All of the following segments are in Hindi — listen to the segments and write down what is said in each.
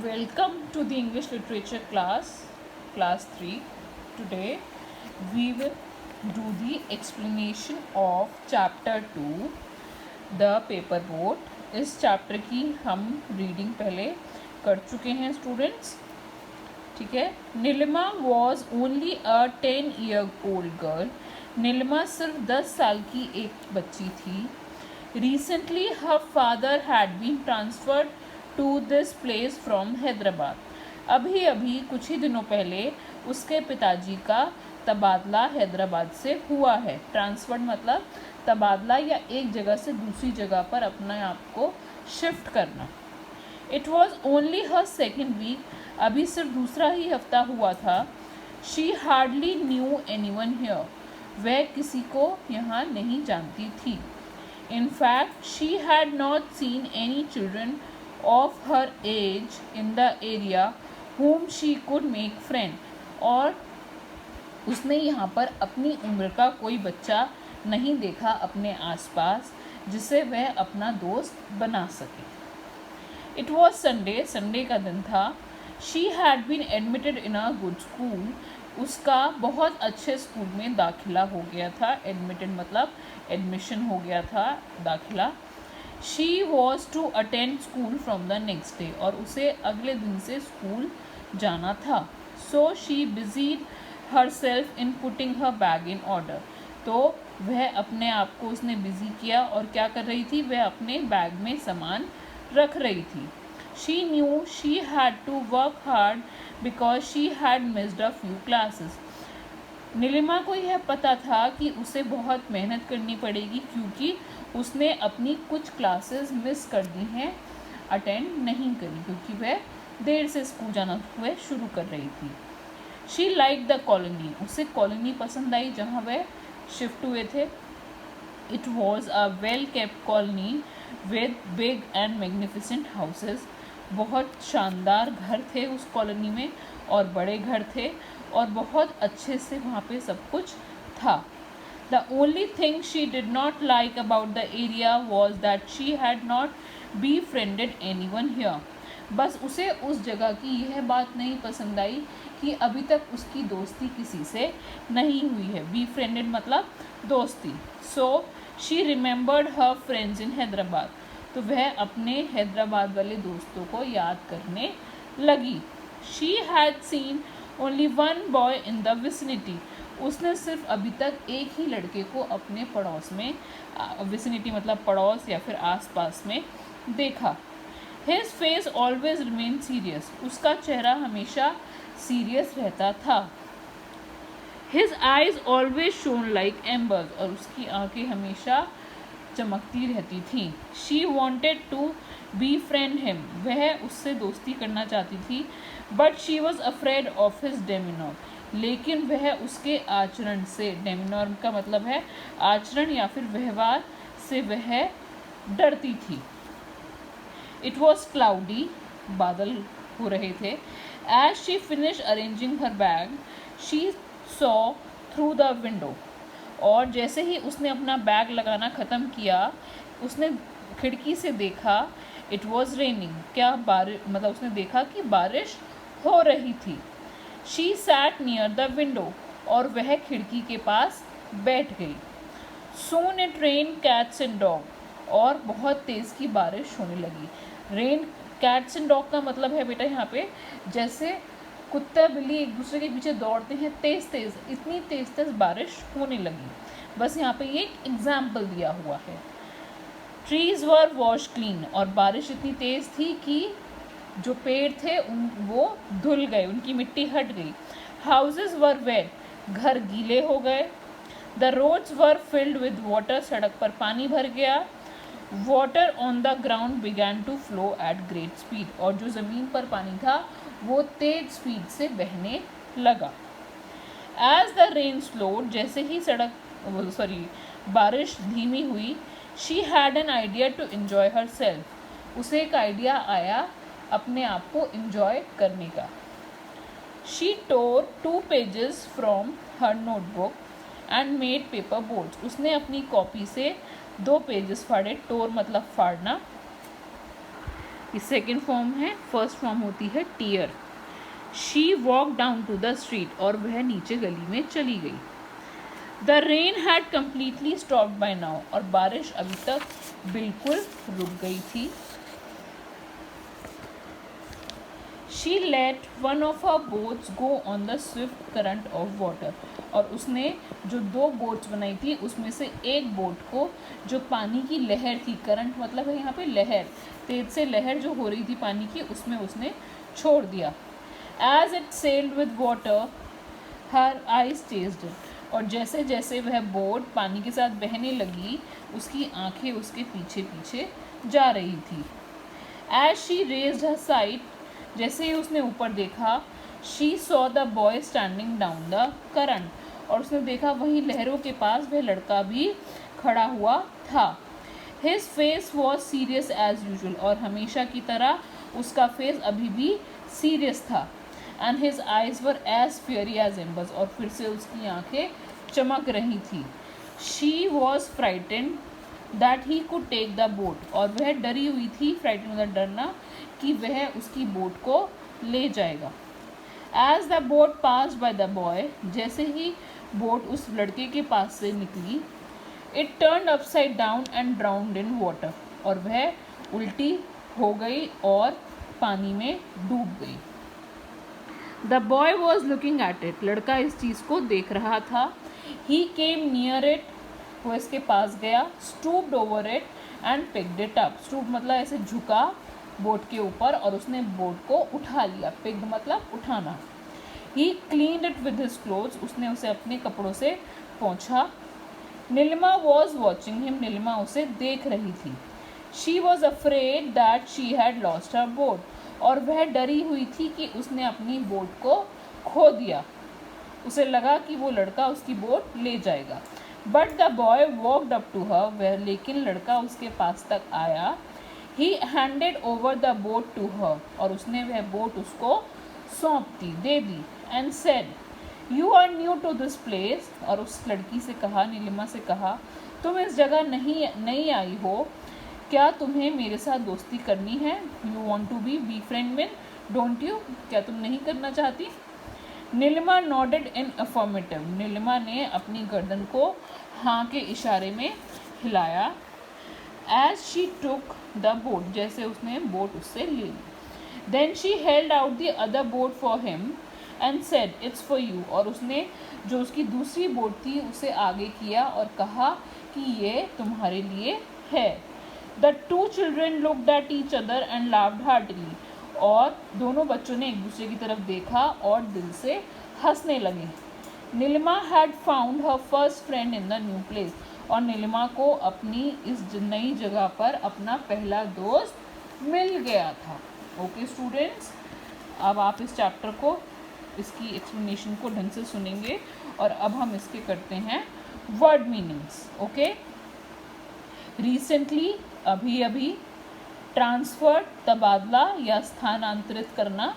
Welcome to the English Literature class 3. Today we will do the explanation of chapter 2, the paper boat. इस चैप्टर की हम रीडिंग पहले कर चुके हैं स्टूडेंट्स. ठीक है. Nilima was only a 10-year-old girl. Nilima सिर्फ 10 साल की एक बच्ची थी. Recently her father had been transferred to this place from Hyderabad. अभी अभी कुछ ही दिनों पहले उसके पिताजी का तबादला हैदराबाद से हुआ है. ट्रांसफर्ड मतलब तबादला या एक जगह से दूसरी जगह पर अपने आप को शिफ्ट करना. It was only her second week. अभी सिर्फ दूसरा ही हफ्ता हुआ था. She hardly knew anyone here. वह किसी को यहाँ नहीं जानती थी. In fact, she had not seen any children of her age in the area whom she could make friend. और उसने यहाँ पर अपनी उम्र का कोई बच्चा नहीं देखा अपने आसपास जिसे वह अपना दोस्त बना सके. It was Sunday. संडे का दिन था. She had been admitted in a good school. उसका बहुत अच्छे स्कूल में दाखिला हो गया था. एडमिटेड मतलब एडमिशन हो गया था, दाखिला. She was to attend school from the next day. और उसे अगले दिन से स्कूल जाना था. So she busied herself in putting her bag in order. तो वह अपने आप को उसने बिजी किया और क्या कर रही थी, वह अपने बैग में सामान रख रही थी. She knew she had to work hard because she had missed a few classes. Nilima को यह पता था कि उसे बहुत मेहनत करनी पड़ेगी क्योंकि उसने अपनी कुछ क्लासेस मिस कर दी हैं, अटेंड नहीं करी क्योंकि वह देर से स्कूल जाना वह शुरू कर रही थी. She liked the colony. उसे कॉलोनी पसंद आई जहाँ वह शिफ्ट हुए थे. It was a well kept colony with big and magnificent houses. बहुत शानदार घर थे उस कॉलोनी में और बड़े घर थे और बहुत अच्छे से वहाँ पे सब कुछ था. The only thing she did not like about the area was that she had not befriended anyone here. बस उसे उस जगह की यह बात नहीं पसंद आई कि अभी तक उसकी दोस्ती किसी से नहीं हुई है. befriended मतलब दोस्ती. So she remembered her friends in Hyderabad. तो वह अपने हैदराबाद वाले दोस्तों को याद करने लगी. She had seen only one boy in the vicinity. उसने सिर्फ अभी तक एक ही लड़के को अपने पड़ोस में, विसिनिटी मतलब पड़ोस या फिर आसपास में देखा. His face always remained serious. उसका चेहरा हमेशा सीरियस रहता था. His eyes always shone like embers. और उसकी आंखें हमेशा चमकती रहती थी. She wanted to befriend him. वह उससे दोस्ती करना चाहती थी. But she was afraid of his demeanor. लेकिन वह उसके आचरण से, डेमिनोर का मतलब है आचरण या फिर व्यवहार से वह डरती थी. It was cloudy. बादल हो रहे थे. As she finished arranging her bag, she saw through the window. और जैसे ही उसने अपना बैग लगाना ख़त्म किया, उसने खिड़की से देखा. It was raining. क्या बारिश मतलब उसने देखा कि बारिश हो रही थी. She set near the window. और वह खिड़की के पास बैठ गई. Soon it rain cats and dog. और बहुत तेज़ की बारिश होने लगी. रेन कैट्स एंड डॉग का मतलब है बेटा यहाँ पे जैसे कुत्ता बिल्ली एक दूसरे के पीछे दौड़ते हैं तेज़ तेज़, इतनी तेज़ बारिश होने लगी. बस यहाँ पे ये एक एग्जाम्पल दिया हुआ है. ट्रीज़ वर वॉश क्लीन. और बारिश इतनी तेज़ थी कि जो पेड़ थे वो धुल गए, उनकी मिट्टी हट गई. Houses were wet. घर गीले हो गए. The roads were filled with water. सड़क पर पानी भर गया. Water on the ground began to flow at great speed. और जो ज़मीन पर पानी था वो तेज स्पीड से बहने लगा. As the rain slowed. जैसे ही बारिश धीमी हुई. She had an idea to enjoy herself. उसे एक आइडिया आया अपने आप को एन्जॉय करने का. She tore 2 pages from her notebook and made paper boats. उसने अपनी कॉपी से 2 पेजेस फाड़े. टोर मतलब फाड़ना. ये सेकेंड फॉर्म है, फर्स्ट फॉर्म होती है tear. She walk down to the street, और वह नीचे गली में चली गई। The rain had completely stopped by now, और बारिश अभी तक बिल्कुल रुक गई थी। She let one of her boats go on the swift current of water, और उसने जो 2 बोट्स बनाई थी उसमें से एक बोट को जो पानी की लहर थी, करंट मतलब है यहाँ पे लहर, तेज से लहर जो हो रही थी पानी की, उसमें उसने छोड़ दिया। As it sailed with water her eyes chased it, और जैसे जैसे वह बोट पानी के साथ बहने लगी उसकी आंखें उसके पीछे पीछे जा रही थी। As she raised her sight, जैसे ही उसने ऊपर देखा, she saw the boy standing down the current, और उसने देखा वहीं लहरों के पास वह लड़का भी खड़ा हुआ था। His face was serious as usual, और हमेशा की तरह उसका फेस अभी भी सीरियस था। And his eyes were as fiery as embers, और फिर से उसकी आंखें चमक रही थी। She was frightened that he could take the boat, और वह डरी हुई थी, फ्राइटेंड मतलब डरना, कि वह उसकी बोट को ले जाएगा। As the boat pass by the boy, जैसे ही बोट उस लड़के के पास से निकली, it turn upside down and drowned in water, और वह उल्टी हो गई और पानी में डूब गई। The boy was looking at it, लड़का इस चीज़ को देख रहा था। ही केम नियर इट, वो इसके पास गया। Stooped over it and picked it up, stoop मतलब ऐसे झुका बोट के ऊपर और उसने बोट को उठा लिया। पिक्ड मतलब उठाना। He cleaned it with his clothes, उसने उसे अपने कपड़ों से पोंछा। Nilima was watching him, Nilima उसे देख रही थी। She was afraid that she had lost her boat, और वह डरी हुई थी कि उसने अपनी बोट को खो दिया। उसे लगा कि वो लड़का उसकी बोट ले जाएगा। But the boy walked up to her, वह लेकिन लड़का उसके पास तक आया। He handed over the boat to her, और उसने वह बोट उसको सौंप दी, दे दी। And said, you are new to this place, और उस लड़की से कहा, नीलिमा से कहा, तुम इस जगह नहीं आई हो, क्या तुम्हें मेरे साथ दोस्ती करनी है? You want to be friend with, don't you, क्या तुम नहीं करना चाहती? Nilima nodded in affirmative, Nilima ने अपनी गर्दन को हाँ के इशारे में हिलाया। As she took the boat, जैसे उसने बोट उससे ले ली। Then she held out the other boat for him and said, it's for you, और उसने जो उसकी दूसरी बोट थी उसे आगे किया और कहा कि ये तुम्हारे लिए है। The two children looked at each other and laughed heartily, और दोनों बच्चों ने एक दूसरे की तरफ देखा और दिल से हंसने लगे। Nilima had found her first friend in the new place, और नीलिमा को अपनी इस नई जगह पर अपना पहला दोस्त मिल गया था। ओके स्टूडेंट्स, अब आप इस चैप्टर को, इसकी एक्सप्लेनेशन को ढंग से सुनेंगे, और अब हम इसके करते हैं वर्ड मीनिंग्स। ओके, रिसेंटली अभी अभी, ट्रांसफ़र तबादला या स्थानांतरित करना,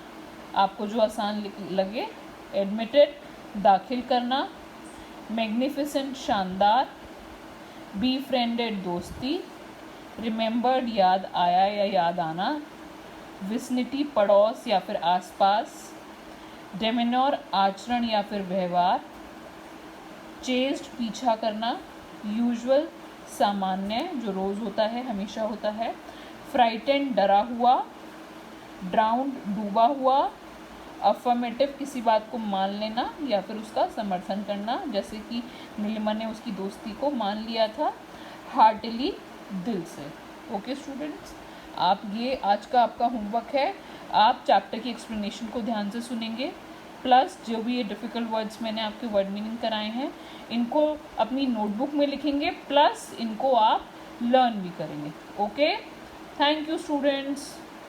आपको जो आसान लगे। एडमिटेड दाखिल करना। मैग्निफिसेंट शानदार। बीफ्रेंडेड दोस्ती। रिमेंबर्ड याद आया या याद आना। विसिनिटी पड़ोस या फिर आसपास। डेमिनोर आचरण या फिर व्यवहार। चेस्ड पीछा करना। यूजुअल सामान्य जो रोज़ होता है, हमेशा होता है। फ्राइटेंड डरा हुआ। ड्राउंड डूबा हुआ। अफर्मेटिव किसी बात को मान लेना या फिर उसका समर्थन करना, जैसे कि नीलिमा ने उसकी दोस्ती को मान लिया था। हार्टली दिल से। ओके स्टूडेंट्स, आप ये आज का आपका होमवर्क है। आप चैप्टर की एक्सप्लेनेशन को ध्यान से सुनेंगे, प्लस जो भी ये डिफ़िकल्ट वर्ड्स मैंने आपके वर्ड मीनिंग कराए हैं इनको अपनी नोटबुक में लिखेंगे, प्लस इनको आप लर्न भी करेंगे। Okay, thank you students.